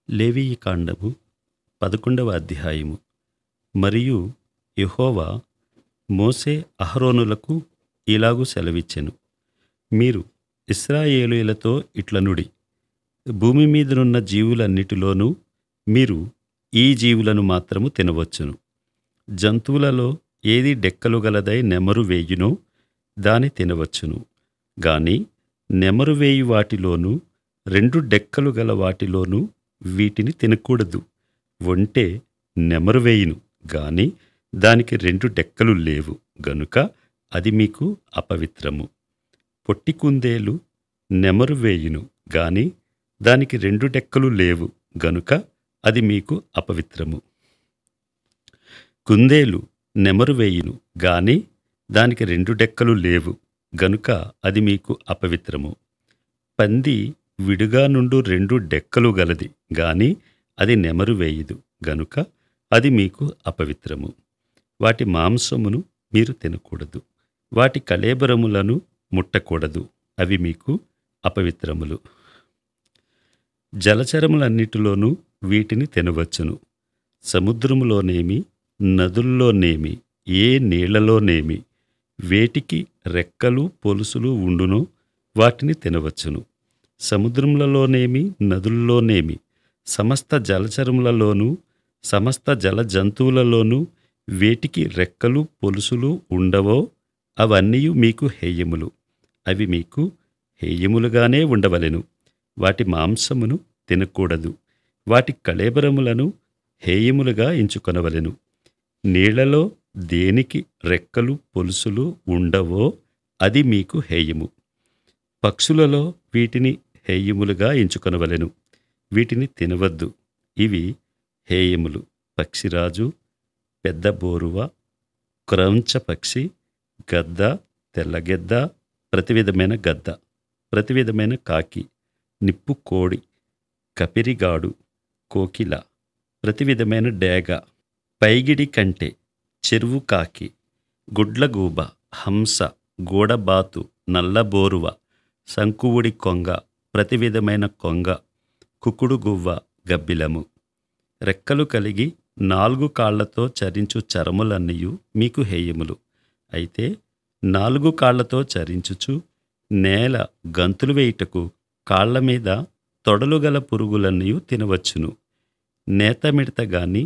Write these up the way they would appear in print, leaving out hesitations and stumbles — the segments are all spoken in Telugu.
లేవీయుకాండము 11వ అధ్యాయము. మరియు యెహోవా మోషే అహరోనులకు ఇలాగు సెలవిచ్చెను. మీరు ఇశ్రాయేలీయులతో ఇట్లనుడి, భూమి మీదనున్న జీవులన్నిటిలోనూ మీరు ఈ జీవులను మాత్రము తినవచ్చును. జంతువులలో ఏది డెక్కలు గలదై నెమరు వేయునో దాని తినవచ్చును. గాని నెమరు వేయు వాటిలోనూ 2 డెక్కలు గల వాటిలోనూ వీటిని తినకూడదు. ఒంటె నెమరు వేయును గాని దానికి 2 డెక్కలు లేవు గనుక అది మీకు అపవిత్రము. పొట్టి కుందేలు నెమరు వేయును గాని దానికి 2 డెక్కలు లేవు గనుక అది మీకు అపవిత్రము. కుందేలు నెమరు వేయును గాని దానికి 2 డెక్కలు లేవు గనుక అది మీకు అపవిత్రము. పంది విడుగా నుండు 2 డెక్కలు గలది గాని అది నెమరు వేయదు గనుక అది మీకు అపవిత్రము. వాటి మాంసమును మీరు తినకూడదు. వాటి కళేబరములను ముట్టకూడదు, అవి మీకు అపవిత్రములు. జలచరములన్నిటిలోనూ వీటిని తినవచ్చును. సముద్రములోనేమి, నదుల్లోనేమి, ఏ నీళ్లలోనేమి వేటికి రెక్కలు పొలుసులు ఉండునో వాటిని తినవచ్చును. సముద్రములలోనేమి, నదుల్లోనేమి, సమస్త జలచరములలోనూ, సమస్త జల జంతువులలోనూ వేటికి రెక్కలు పొలుసులు ఉండవో అవన్నీయు మీకు హేయములు. అవి మీకు హేయములుగానే ఉండవలెను. వాటి మాంసమును తినకూడదు. వాటి కళేబరములను హేయములుగా ఎంచుకొనవలెను. నీళ్లలో దేనికి రెక్కలు పొలుసులు ఉండవో అది మీకు హేయము. పక్షులలో వీటిని హేయములుగా ఎంచుకొనవలెను. వీటిని తినవద్దు. ఇవి హేయములు: పక్షిరాజు, పెద్ద బోరువ, క్రౌంచ పక్షి, గద్ద, తెల్లగెద్ద, ప్రతివిధమైన గద్ద, ప్రతివిధమైన కాకి, నిప్పు కోడి, కపిరిగాడు, కోకిల, ప్రతివిధమైన డేగ, పైగిడి కంటె, చెరువు కాకి, గుడ్లగూబ, హంస, గూడబాతు, నల్లబోరువ, శంకువుడి కొంగ, ప్రతివిధమైన కొంగ, కుకుడు గువ్వ, గబ్బిలము. రెక్కలు కలిగి 4 కాళ్లతో చరించు చరములన్నీయు మీకు హేయములు. అయితే 4 కాళ్లతో చరించుచు నేల గంతులు వేయుటకు కాళ్ల మీద తొడలు గల పురుగులన్నీయు తినవచ్చును. నేత మిడత గాని,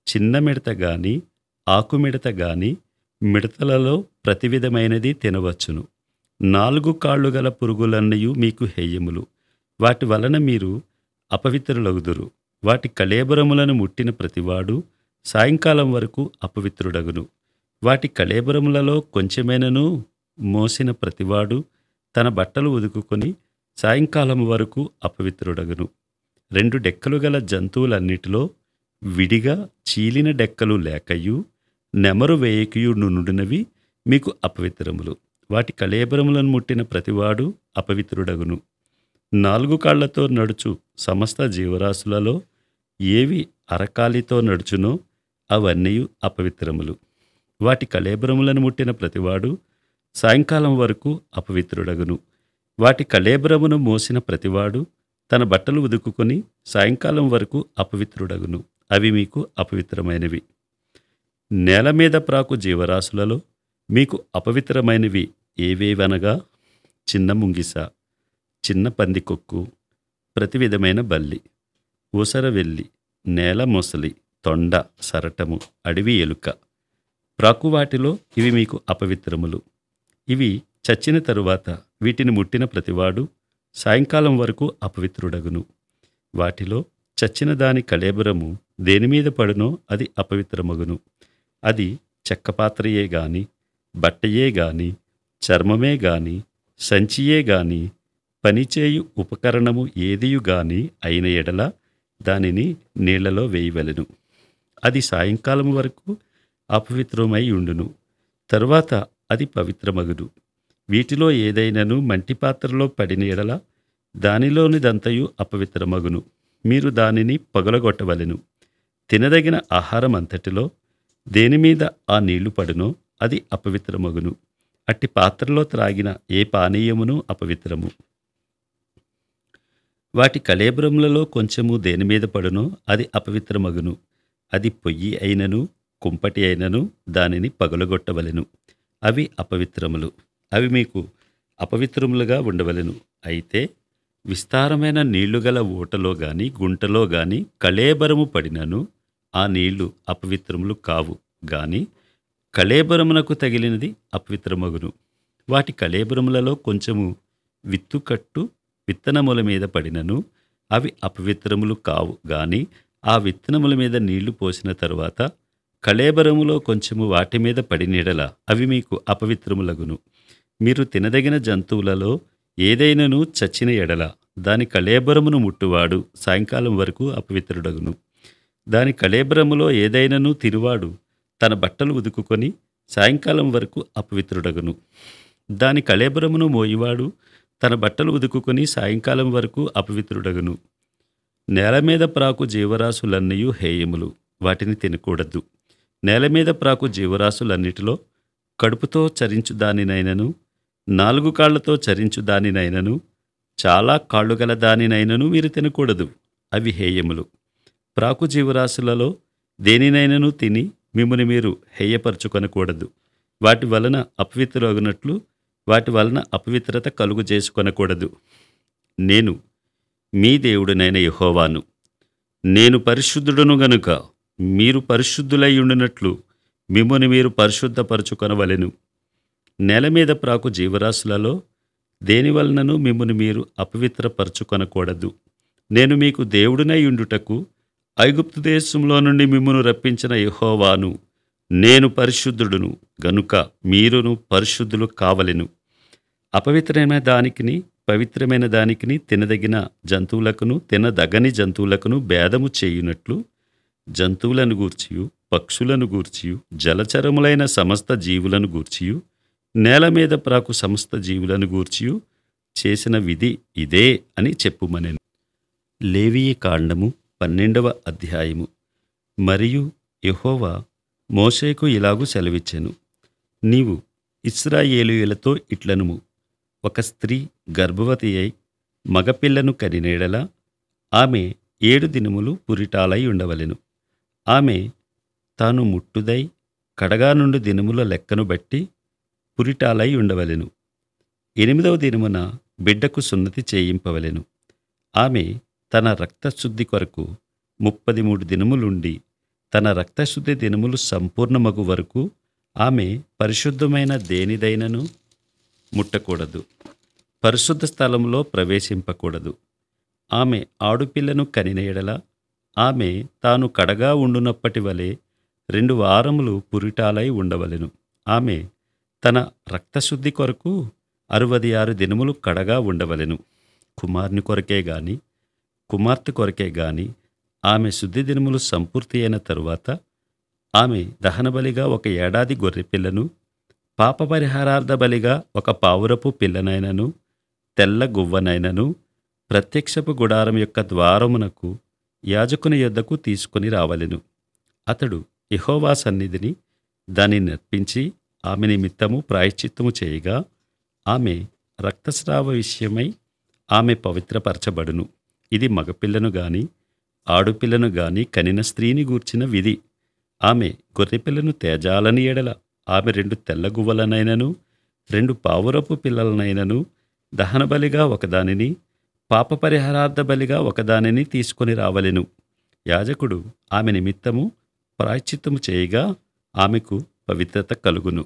చిన్న మిడత గాని, ఆకుమిడత గాని మిడతలలో ప్రతివిధమైనది తినవచ్చును. 4 కాళ్ళు గల పురుగులన్నీయు మీకు హేయములు. వాటి వలన మీరు అపవిత్రులగుదురు. వాటి కళేబరములను ముట్టిన ప్రతివాడు సాయంకాలం వరకు అపవిత్రుడగును. వాటి కళేబరములలో కొంచెమైనను మోసిన ప్రతివాడు తన బట్టలు ఉదుకుకొని సాయంకాలం వరకు అపవిత్రుడగును. 2 డెక్కలు గల జంతువులన్నిటిలో విడిగా చీలిన డెక్కలు లేకయు నెమరు వేయకయు నుండినవి మీకు అపవిత్రములు. వాటి కళేబరములను ముట్టిన ప్రతివాడు అపవిత్రుడగును. 4 కాళ్లతో నడుచు సమస్త జీవరాశులలో ఏవి అరకాలితో నడుచునో అవన్నీయు అపవిత్రములు. వాటి కళేబరములను ముట్టిన ప్రతివాడు సాయంకాలం వరకు అపవిత్రుడగును. వాటి కళేబరమును మోసిన ప్రతివాడు తన బట్టలు ఉదుకుకొని సాయంకాలం వరకు అపవిత్రుడగును. అవి మీకు అపవిత్రమైనవి. నేల మీద ప్రాకు జీవరాశులలో మీకు అపవిత్రమైనవి ఏవేవనగా చిన్న ముంగిస, చిన్న పందికొక్కు, ప్రతివిధమైన బల్లి, ఊసరవెల్లి, నేల మొసలి, తొండ, సరటము, అడవి ఎలుక. ప్రాకువాటిలో ఇవి మీకు అపవిత్రములు. ఇవి చచ్చిన తరువాత వీటిని ముట్టిన ప్రతివాడు సాయంకాలం వరకు అపవిత్రుడగును. వాటిలో చచ్చిన దాని కళేబరము దేనిమీద పడునో అది అపవిత్రమగును. అది చెక్కపాత్రయే గాని, బట్టయే గాని, చర్మమే గాని, సంచియే గాని, పనిచేయు ఉపకరణము ఏదియు గాని అయిన ఎడల దానిని నీళ్లలో వేయవలెను. అది సాయంకాలం వరకు అపవిత్రమై ఉండును. తరువాత అది పవిత్రమగును. వీటిలో ఏదైనను మంటి పాత్రలో పడిన ఎడల దానిలోనిదంతయు అపవిత్రమగును. మీరు దానిని పగలగొట్టవలెను. తినదగిన ఆహారం అంతటిలో దేనిమీద ఆ నీళ్లు పడునో అది అపవిత్రమగును. అట్టి పాత్రలో త్రాగిన ఏ పానీయమును అపవిత్రము. వాటి కళేబరములలో కొంచెము దేని మీద పడునో అది అపవిత్రమగును. అది పొయ్యి అయినను కుంపటి అయినను దానిని పగులగొట్టవలెను. అవి అపవిత్రములు. అవి మీకు అపవిత్రములుగా ఉండవలెను. అయితే విస్తారమైన నీళ్లు గల ఊటలో గాని గుంటలో గాని కళేబరము పడినను ఆ నీళ్లు అపవిత్రములు కావు గాని కళేబరమునకు తగిలినది అపవిత్రమగును. వాటి కళేబరములలో కొంచెము విత్తుకట్టు విత్తనముల మీద పడినను అవి అపవిత్రములు కావు గాని ఆ విత్తనముల మీద నీళ్లు పోసిన తరువాత కళేబరములో కొంచెము వాటి మీద పడినెడల అవి మీకు అపవిత్రములగును. మీరు తినదగిన జంతువులలో ఏదైనను చచ్చిన ఎడల దాని కళేబరమును ముట్టువాడు సాయంకాలం వరకు అపవిత్రుడగును. దాని కళేబరములో ఏదైనను తినువాడు తన బట్టలు ఉదుకుకొని సాయంకాలం వరకు అపవిత్రుడగును. దాని కళేబరమును మోయివాడు తన బట్టలు ఉదుకుకొని సాయంకాలం వరకు అపవిత్రుడగును. నేల మీద ప్రాకు జీవరాశులన్నయూ హేయములు, వాటిని తినకూడదు. నేల మీద ప్రాకు జీవరాశులన్నిటిలో కడుపుతో చరించు దానినైనను 4 కాళ్లతో చరించు దానినైనను చాలా కాళ్ళు గల దానినైనను మీరు తినకూడదు. అవి హేయములు. ప్రాకు జీవరాశులలో దేనినైనను తిని మిమ్ముని మీరు హేయపరచుకొనకూడదు. వాటి వలన అపవిత్రులగునట్లు వాటి వలన అపవిత్రత కలుగు చేసుకొనకూడదు. నేను మీ దేవుడినైన యెహోవాను. నేను పరిశుద్ధుడును గనుక మీరు పరిశుద్ధులై ఉండునట్లు మిమ్ముని మీరు పరిశుద్ధపరచుకొనవలెను. నేల మీద ప్రాకు జీవరాశులలో దేనివలనను మిమ్ముని మీరు అపవిత్రపరచుకొనకూడదు. నేను మీకు దేవుడినై ఉండుటకు ఐగుప్తు దేశంలో నుండి మిమ్మును రప్పించిన యెహోవాను. నేను పరిశుద్ధుడును గనుక మీరును పరిశుద్ధులు కావలెను. అపవిత్రమైన దానికిని పవిత్రమైన దానికిని తినదగిన జంతువులకును తినదగని జంతువులకును భేదము చేయునట్లు జంతువులను గూర్చియు పక్షులను గూర్చియు జలచరములైన సమస్త జీవులను గూర్చియు నేల మీద ప్రాకు సమస్త జీవులను గూర్చియు చేసిన విధి ఇదే అని చెప్పుమనెను. లేవీయ కాండము 12వ అధ్యాయము. మరియు యెహోవా మోషేకు ఇలాగు సెలవిచ్చెను. నీవు ఇశ్రాయేలీయులతో ఇట్లనుము, ఒక స్త్రీ గర్భవతి అయి మగపిల్లను కనినేడల ఆమె 7 దినములు పురిటాలై ఉండవలెను. ఆమె తాను ముట్టుదై కడగా నుండి దినముల లెక్కను బట్టి పురిటాలై ఉండవలెను. 8వ దినమున బిడ్డకు సున్నతి చేయింపవలెను. ఆమె తన రక్తశుద్ధి కొరకు 33 దినములుండి తన రక్తశుద్ధి దినములు సంపూర్ణమగు వరకు ఆమె పరిశుద్ధమైన దేనిదైనను ముట్టకూడదు. పరిశుద్ధ స్థలంలో ప్రవేశింపకూడదు. ఆమె ఆడుపిల్లను కనిన ఎడల ఆమె తాను కడగా ఉండునప్పటి వలె 2 వారములు పురిటాలై ఉండవలెను. ఆమె తన రక్తశుద్ధి కొరకు 66 దినములు కడగా ఉండవలెను. కుమారుని కొరకే గాని కుమార్తె కొరకే గాని ఆమె శుద్ధి దినములు సంపూర్తి అయిన తరువాత ఆమె దహనబలిగా 1 ఏడాది గొర్రెపిల్లను, పాపపరిహారార్థ బలిగా 1 పావురపు పిల్లనైనను, తెల్ల గువ్వనైనను ప్రత్యక్షపు గుడారం యొక్క ద్వారమునకు యాజకుని యొద్దకు తీసుకొని రావలెను. అతడు యెహోవా సన్నిధిని దానిని అర్పించి ఆమె నిమిత్తము ప్రాయశ్చిత్తము చేయగా ఆమె రక్తస్రావ విషయమై ఆమె పవిత్రపరచబడును. ఇది మగపిల్లను గాని ఆడుపిల్లను గాని కనిన స్త్రీని గూర్చిన విధి. ఆమె గొర్రెపిల్లను తేజాలని ఎడల ఆమె 2 తెల్ల గువ్వలనైనను 2 పావురపు పిల్లలనైనను దహనబలిగా ఒకదానిని, పాపపరిహారార్థ బలిగా ఒకదానిని తీసుకొని రావలెను. యాజకుడు ఆమె నిమిత్తము ప్రాయశ్చిత్తము చేయగా ఆమెకు పవిత్రత కలుగును.